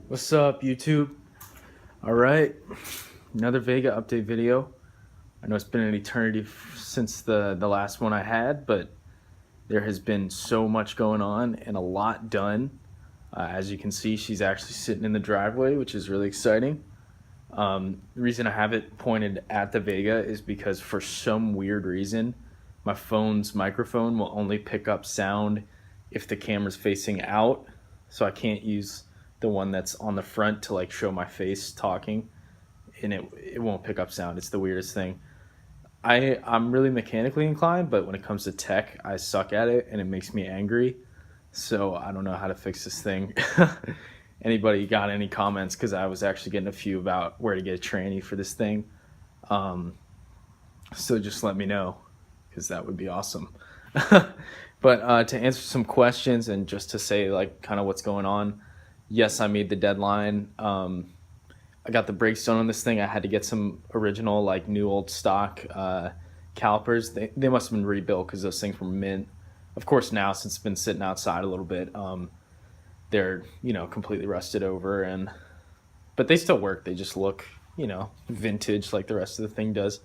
What's up, YouTube? All right, another Vega update video. I know it's been an eternity since the last one I had, but there has been so much going on and a lot done. As you can see, she's actually sitting in the driveway, which is really exciting. The reason I have it pointed at the Vega is because for some weird reason, my phone's microphone will only pick up sound if the camera's facing out, so I can't use the one that's on the front to like show my face talking, and it won't pick up sound. It's the weirdest thing. I'm really mechanically inclined, but when it comes to tech, I suck at it and it makes me angry. So I don't know how to fix this thing. Anybody got any comments? Because I was actually getting a few about where to get a tranny for this thing. So just let me know, because that would be awesome. But to answer some questions and just to say like kind of what's going on, yes, I made the deadline. I got the brakes done on this thing. I had to get some original like new old stock calipers. They must have been rebuilt because those things were mint. Of course, now since it's been sitting outside a little bit, they're completely rusted over, but they still work. They just look vintage like the rest of the thing does.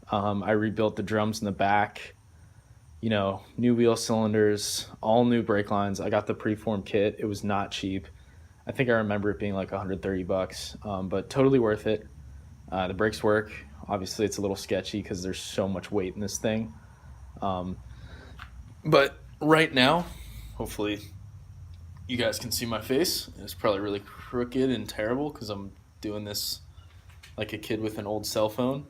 I rebuilt the drums in the back, new wheel cylinders, all new brake lines. I got the preform kit. It was not cheap. I think I remember it being like $130, but totally worth it. The brakes work. Obviously, it's a little sketchy because there's so much weight in this thing. But right now, hopefully, you guys can see my face. It's probably really crooked and terrible because I'm doing this like a kid with an old cell phone.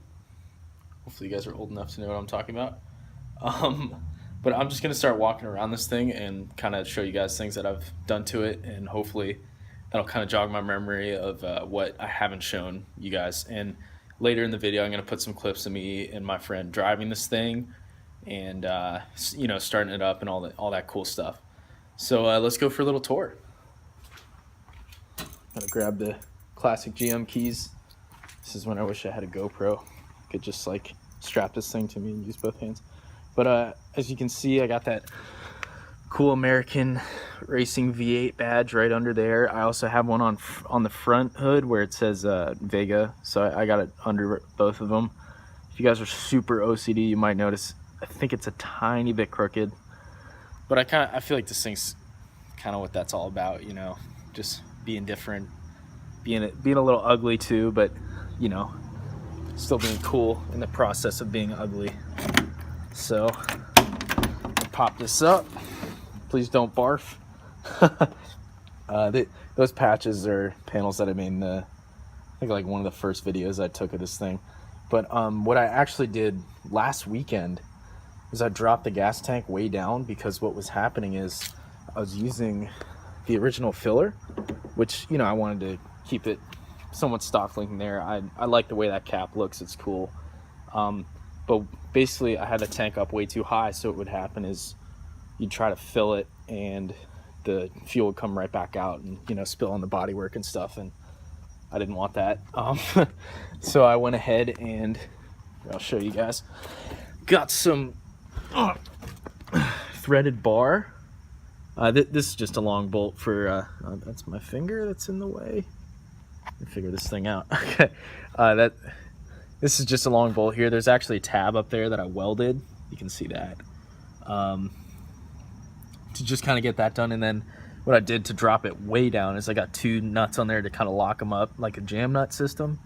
Hopefully, you guys are old enough to know what I'm talking about. But I'm just going to start walking around this thing and kind of show you guys things that I've done to it, and hopefully that'll kind of jog my memory of what I haven't shown you guys. And later in the video, I'm going to put some clips of me and my friend driving this thing and, starting it up and all that cool stuff. So let's go for a little tour. Gotta grab the classic GM keys. This is when I wish I had a GoPro. Could just like strap this thing to me and use both hands. But as you can see, I got that cool American Racing V8 badge right under there. I also have one on the front hood where it says Vega, so I got it under both of them. If you guys are super OCD, you might notice I think it's a tiny bit crooked, but I feel like this thing's kind of what that's all about, just being different, being a little ugly too, but still being cool in the process of being ugly. So pop this up. Please don't barf. Those patches are panels that I made in I think like one of the first videos I took of this thing. But what I actually did last weekend was I dropped the gas tank way down, because what was happening is I was using the original filler, which I wanted to keep it somewhat stock looking there. I like the way that cap looks. It's cool. But basically I had the tank up way too high, so what would happen is you'd try to fill it and the fuel would come right back out and spill on the bodywork and stuff, and I didn't want that. So I went ahead and I'll show you guys. Got some threaded bar. This is just a long bolt for that's my finger that's in the way. Let me figure this thing out. Okay, this is just a long bolt here. There's actually a tab up there that I welded. You can see that. To just kind of get that done, and then what I did to drop it way down is I got two nuts on there to kind of lock them up like a jam nut system,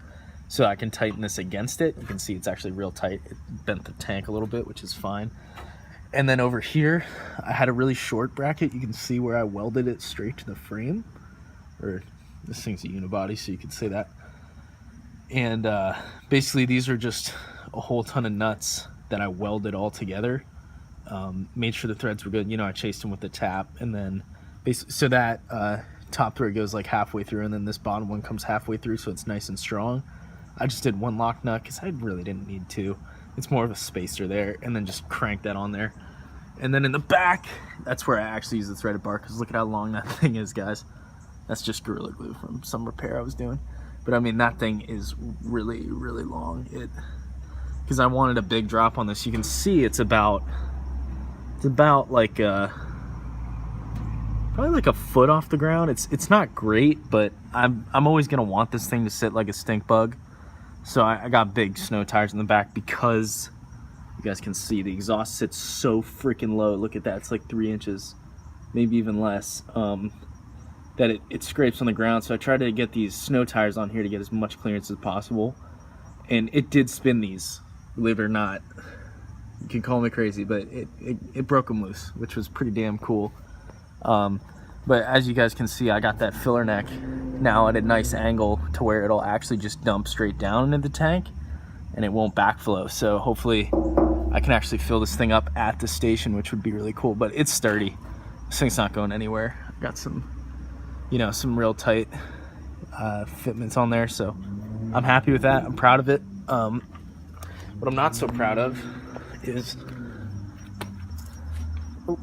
so I can tighten this against it. You can see it's actually real tight. It bent the tank a little bit, which is fine. And then over here I had a really short bracket. You can see where I welded it straight to the frame, or this thing's a unibody, so you could say that. And basically these are just a whole ton of nuts that I welded all together. Made sure the threads were good. I chased them with the tap, and then basically so that top thread goes like halfway through, and then this bottom one comes halfway through, so it's nice and strong. I just did one lock nut because I really didn't need two. It's more of a spacer there, and then just crank that on there. And then in the back, that's where I actually use the threaded bar, because look at how long that thing is, guys. That's just Gorilla Glue from some repair I was doing. But I mean, that thing is really, really long. Because I wanted a big drop on this. You can see it's about like probably like a foot off the ground. It's not great, but I'm always gonna want this thing to sit like a stink bug. So I got big snow tires in the back because you guys can see the exhaust sits so freaking low. Look at that, it's like 3 inches, maybe even less, that it scrapes on the ground. So I tried to get these snow tires on here to get as much clearance as possible. And it did spin these, believe it or not. You can call me crazy, but it broke them loose, which was pretty damn cool. But as you guys can see, I got that filler neck now at a nice angle to where it'll actually just dump straight down into the tank and it won't backflow. So hopefully I can actually fill this thing up at the station, which would be really cool. But it's sturdy. This thing's not going anywhere. I've got some, you know, some real tight fitments on there, so I'm happy with that. I'm proud of it. What I'm not so proud of is, oh,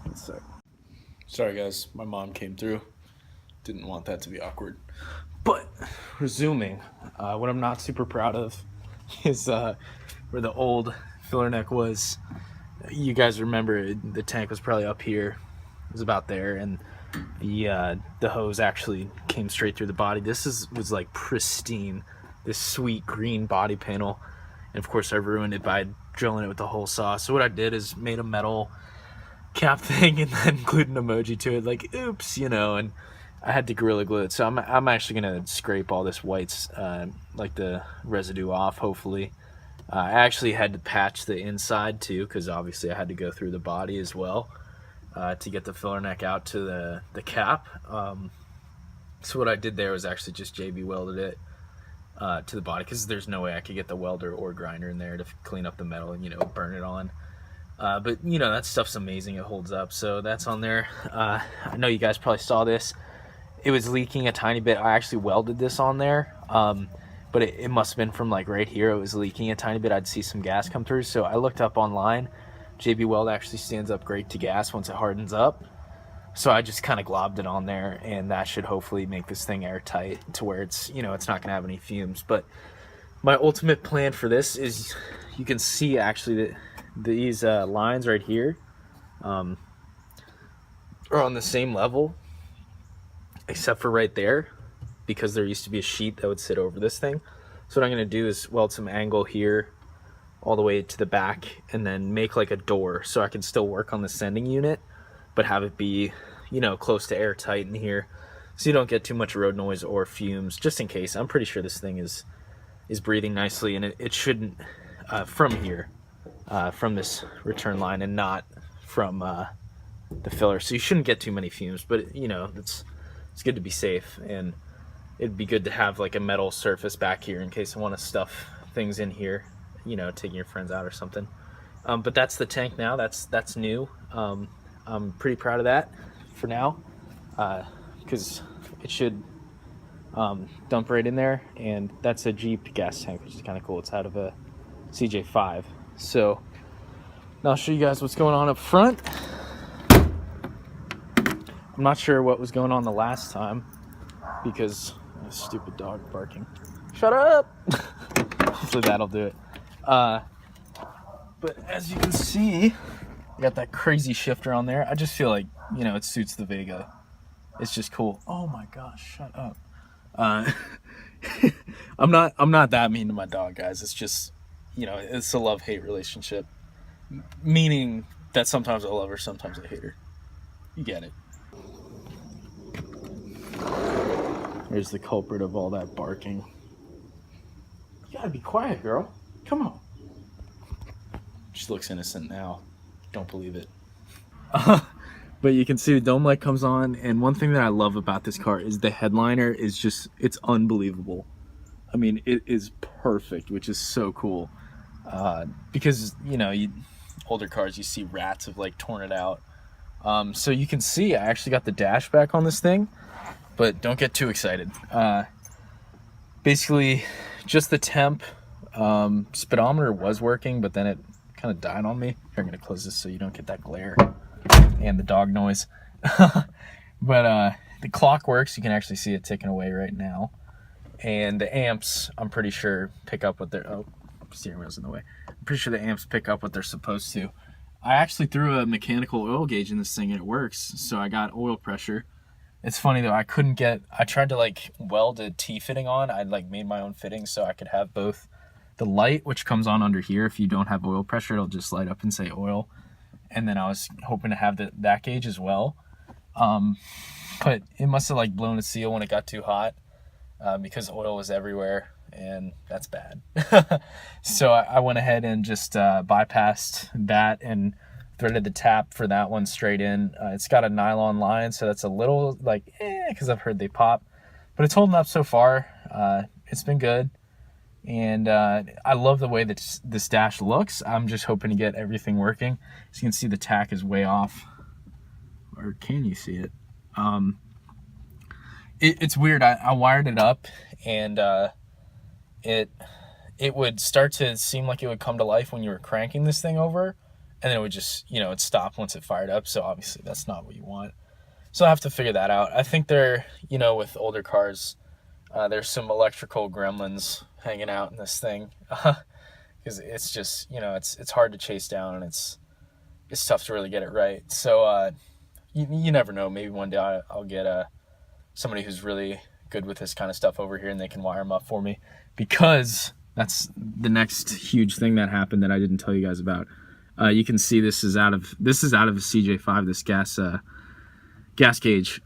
one sec. Sorry guys, my mom came through. Didn't want that to be awkward. But resuming, what I'm not super proud of is where the old filler neck was. You guys remember the tank was probably up here. It was about there, and the hose actually came straight through the body. This was like pristine, this sweet green body panel, and of course I ruined it by drilling it with the hole saw. So what I did is made a metal cap thing and then glued an emoji to it, like oops, you know, and I had to Gorilla Glue it. So I'm actually gonna scrape all this whites, like the residue off, hopefully. I actually had to patch the inside too, because obviously I had to go through the body as well to get the filler neck out to the cap. So what I did there was actually just JB welded it to the body, because there's no way I could get the welder or grinder in there to clean up the metal and, you know, burn it on. But you know, that stuff's amazing. It holds up. So that's on there. I know you guys probably saw this. It was leaking a tiny bit. I actually welded this on there, but it must have been from like right here. It was leaking a tiny bit. I'd see some gas come through. So I looked up online. JB Weld actually stands up great to gas once it hardens up. So I just kind of globbed it on there, and that should hopefully make this thing airtight to where it's, you know, it's not gonna have any fumes. But my ultimate plan for this is, you can see actually that these lines right here are on the same level, except for right there, because there used to be a sheet that would sit over this thing. So what I'm gonna do is weld some angle here all the way to the back, and then make like a door so I can still work on the sending unit, but have it be, you know, close to airtight in here, so you don't get too much road noise or fumes, just in case. I'm pretty sure this thing is breathing nicely, and it shouldn't from here, from this return line, and not from the filler. So you shouldn't get too many fumes, but you know, it's good to be safe, and it'd be good to have like a metal surface back here in case I want to stuff things in here, you know, taking your friends out or something. But that's the tank now. That's new. I'm pretty proud of that for now, because it should dump right in there, and that's a Jeep gas tank, which is kind of cool. It's out of a CJ5. So now I'll show you guys what's going on up front. I'm not sure what was going on the last time, because a stupid dog barking. Shut up! Hopefully that'll do it. But as you can see, I got that crazy shifter on there. I just feel like, you know, it suits the Vega. It's just cool. Oh my gosh, shut up. I'm not that mean to my dog, guys. It's just, you know, it's a love-hate relationship. Meaning that sometimes I love her, sometimes I hate her. You get it. There's the culprit of all that barking. You gotta be quiet, girl. Come on. She looks innocent now. Don't believe it. But you can see the dome light comes on, and one thing that I love about this car is the headliner is just, it's unbelievable. I mean, it is perfect, which is so cool. Because, you know, older cars, you see rats have like torn it out. So you can see I actually got the dash back on this thing, but don't get too excited. Basically, just the temp. Speedometer was working, but then it kind of died on me. I'm gonna close this so you don't get that glare and the dog noise. But the clock works. You can actually see it ticking away right now, and the amps, I'm pretty sure, pick up what they're, oh, steering wheel's in the way. I'm pretty sure the amps pick up what they're supposed to. I actually threw a mechanical oil gauge in this thing and it works. So I got oil pressure. It's funny though, I tried to like weld a T-fitting on. I like made my own fitting so I could have both the light, which comes on under here. If you don't have oil pressure, it'll just light up and say oil. And then I was hoping to have that gauge as well. But it must have like blown a seal when it got too hot, because oil was everywhere, and that's bad. So I went ahead and just bypassed that and threaded the tap for that one straight in. It's got a nylon line, so that's a little like, because I've heard they pop. But it's holding up so far. It's been good. And I love the way that this dash looks. I'm just hoping to get everything working. As you can see, the tack is way off. Or can you see it? It's weird. I wired it up, and it would start to seem like it would come to life when you were cranking this thing over, and then it would just, it'd stop once it fired up. So obviously that's not what you want. So I have to figure that out. I think with older cars, there's some electrical gremlins hanging out in this thing, because it's just, it's hard to chase down, and it's tough to really get it right. So you never know. Maybe one day I'll get somebody who's really good with this kind of stuff over here, and they can wire them up for me, because that's the next huge thing that happened that I didn't tell you guys about. You can see this is out of a CJ5, this gas gauge.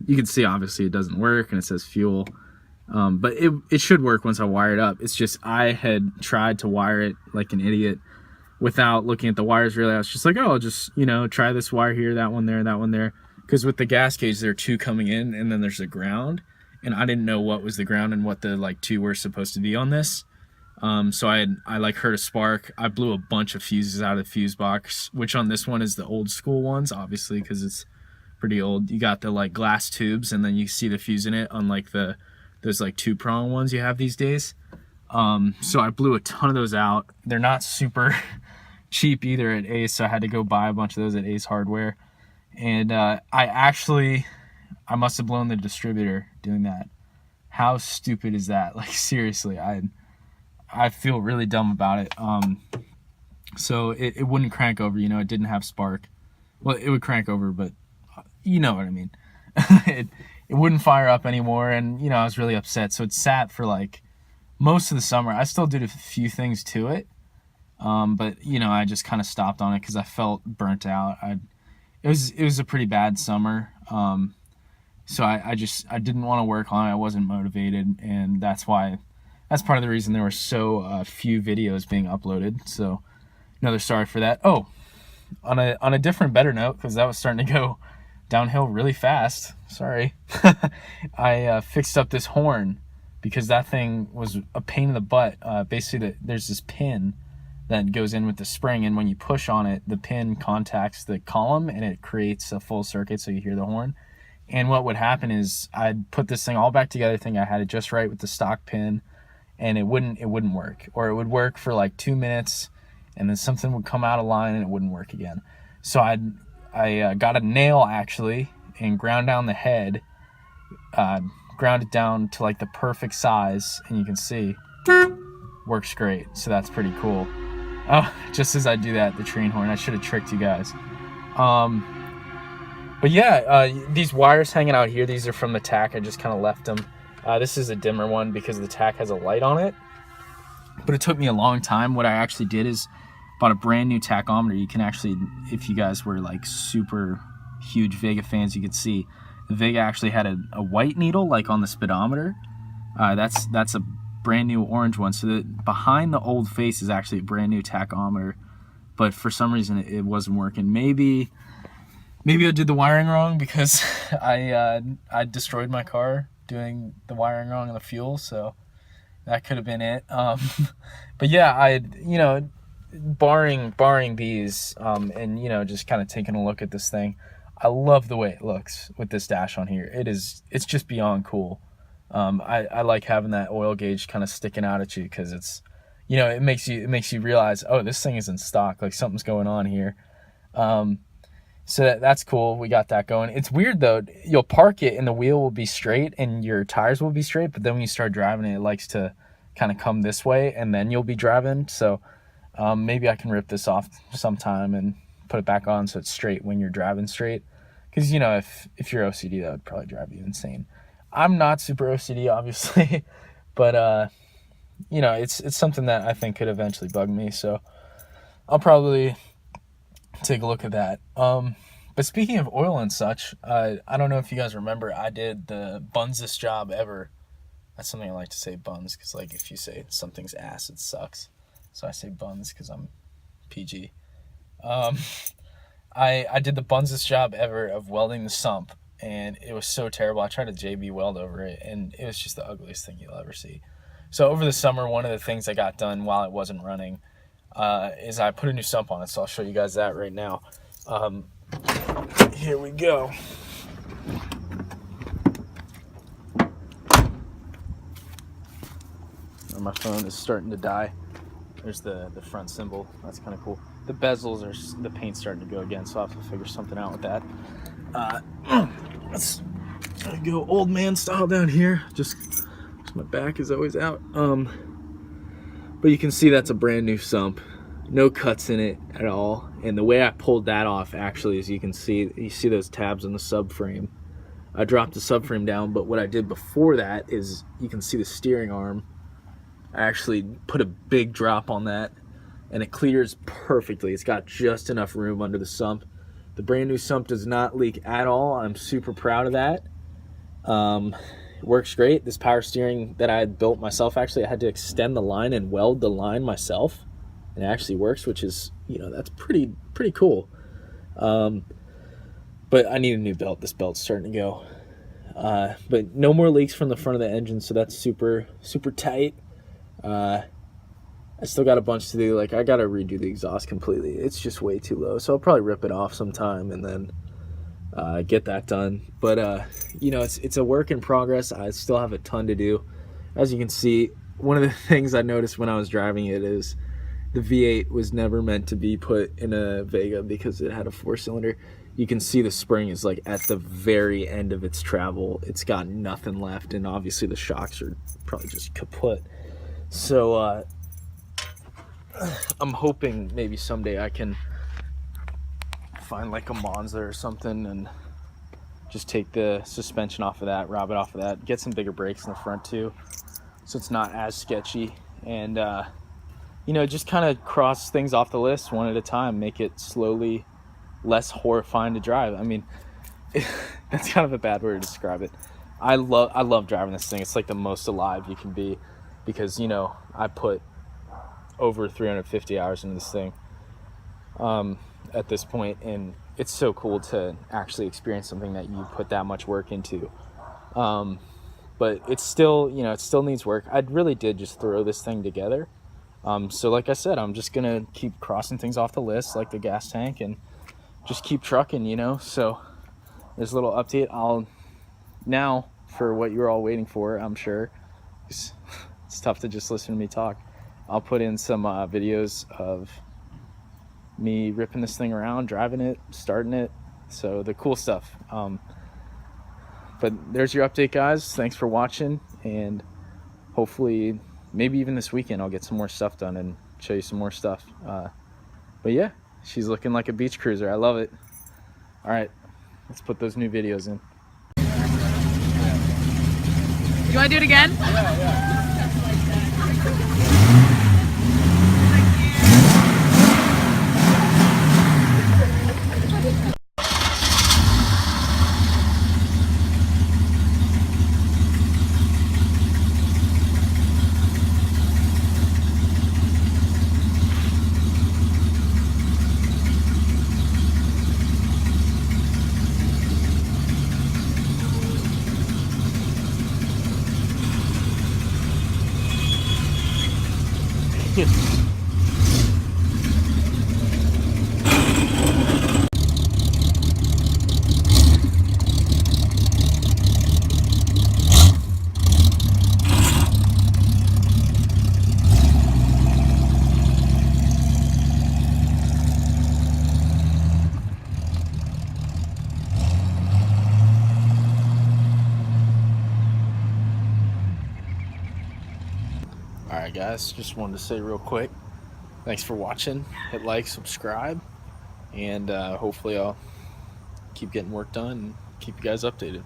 You can see obviously it doesn't work, and it says fuel. But it should work once I wire it up. It's just I had tried to wire it like an idiot without looking at the wires really. I was just like, oh, I'll just, try this wire here, that one there, that one there. Because with the gas gauge, there are two coming in, and then there's a ground. And I didn't know what was the ground and what the two were supposed to be on this. So I heard a spark. I blew a bunch of fuses out of the fuse box, which on this one is the old school ones, obviously, because it's pretty old. You got the glass tubes, and then you see the fuse in it, unlike those 2-prong ones you have these days. So I blew a ton of those out. They're not super cheap either at Ace, so I had to go buy a bunch of those at Ace Hardware. And I must have blown the distributor doing that. How stupid is that? Seriously, I feel really dumb about it. So it wouldn't crank over, it didn't have spark. Well, it would crank over, but you know what I mean. It wouldn't fire up anymore, and I was really upset. So it sat for most of the summer. I still did a few things to it, but I just kind of stopped on it because I felt burnt out. It was a pretty bad summer, so I didn't want to work on it. I wasn't motivated, and that's part of the reason there were so few videos being uploaded. So another sorry for that. Oh, on a different, better note, because that was starting to go downhill really fast. Sorry. I fixed up this horn because that thing was a pain in the butt. Basically, there's this pin that goes in with the spring, and when you push on it, the pin contacts the column, and it creates a full circuit, so you hear the horn. And what would happen is I'd put this thing all back together, thinking I had it just right with the stock pin, and it wouldn't work. Or it would work for 2 minutes, and then something would come out of line, and it wouldn't work again. So I got a nail, actually, and ground down the head, ground it down to the perfect size, and you can see works great. So that's pretty cool. Oh, just as I do that, the train horn, I should have tricked you guys. But yeah, these wires hanging out here, these are from the tack. I just kind of left them. This is a dimmer one because the tack has a light on it, but it took me a long time. What I actually did is bought a brand new tachometer. You can actually, if you guys were super huge Vega fans, you could see the Vega actually had a white needle on the speedometer. That's a brand new orange one. So behind the old face is actually a brand new tachometer, but for some reason it wasn't working. Maybe I did the wiring wrong because I destroyed my car doing the wiring wrong on the fuel, so that could have been it. But yeah, barring these, and just kind of taking a look at this thing, I love the way it looks with this dash on here. It's just beyond cool. I like having that oil gauge kind of sticking out at you because it's, it makes you realize, oh, this thing is in stock, something's going on here. So that's cool. We got that going. It's weird though. You'll park it and the wheel will be straight and your tires will be straight, but then when you start driving it likes to kind of come this way, and then you'll be driving. So Maybe I can rip this off sometime and put it back on so it's straight when you're driving straight. Because, you know, if you're OCD, that would probably drive you insane. I'm not super OCD, obviously, but, you know, it's something that I think could eventually bug me. So I'll probably take a look at that. But speaking of oil and such, I don't know if you guys remember, I did the bunsest job ever. That's something I like to say, buns, because, like, if you say something's ass, it sucks. So I say buns because I'm PG. I did the bunsest job ever of welding the sump, and it was so terrible. I tried to JB weld over it, and it was just the ugliest thing you'll ever see. So over the summer, one of the things I got done while it wasn't running is I put a new sump on it, so I'll show you guys that right now. Here we go. My phone is starting to die. There's the front symbol. That's kind of cool. The bezels are, the paint's starting to go again, so I'll have to figure something out with that. Let's go old man style down here. Just my back is always out. But you can see that's a brand new sump. No cuts in it at all. And the way I pulled that off, actually, is you see those tabs on the subframe. I dropped the subframe down, but what I did before that is you can see the steering arm. I actually put a big drop on that, and it clears perfectly. It's got just enough room under the sump. The brand new sump does not leak at all. I'm super proud of that. It works great. This power steering that I had built myself, actually, I had to extend the line and weld the line myself. And it actually works, which is, you know, that's pretty cool. But I need a new belt. This belt's starting to go. But no more leaks from the front of the engine, so that's super tight. I still got a bunch to do. Like, I gotta redo the exhaust completely. It's just way too low, so I'll probably rip it off sometime and then get that done. But you know, it's a work in progress. I still have a ton to do. As you can see, one of the things I noticed when I was driving it is the V8 was never meant to be put in a Vega because it had a 4-cylinder. You can see the spring is like at the very end of its travel. It's got nothing left, and obviously the shocks are probably just kaput. So I'm hoping maybe someday I can find like a Monza or something and just take the suspension off of that, rob it off of that, get some bigger brakes in the front too, so it's not as sketchy, and you know, just kind of cross things off the list one at a time, make it slowly less horrifying to drive. I mean, that's kind of a bad word to describe it. I love driving this thing. It's like the most alive you can be, because, you know, I put over 350 hours into this thing at this point, and it's so cool to actually experience something that you put that much work into. But it's still, you know, it still needs work. I really did just throw this thing together. So like I said, I'm just gonna keep crossing things off the list, like the gas tank, and just keep trucking, you know. So there's a little update. I'll now, for what you're all waiting for, I'm sure, it's tough to just listen to me talk, I'll put in some videos of me ripping this thing around, driving it, starting it, so the cool stuff. But there's your update, guys. Thanks for watching, and hopefully maybe even this weekend I'll get some more stuff done and show you some more stuff. But yeah, she's looking like a beach cruiser. I love it. All right, let's put those new videos in. You want to do it again? Yeah. Alright guys, just wanted to say real quick, Thanks for watching. Hit like, subscribe, and hopefully I'll keep getting work done and keep you guys updated.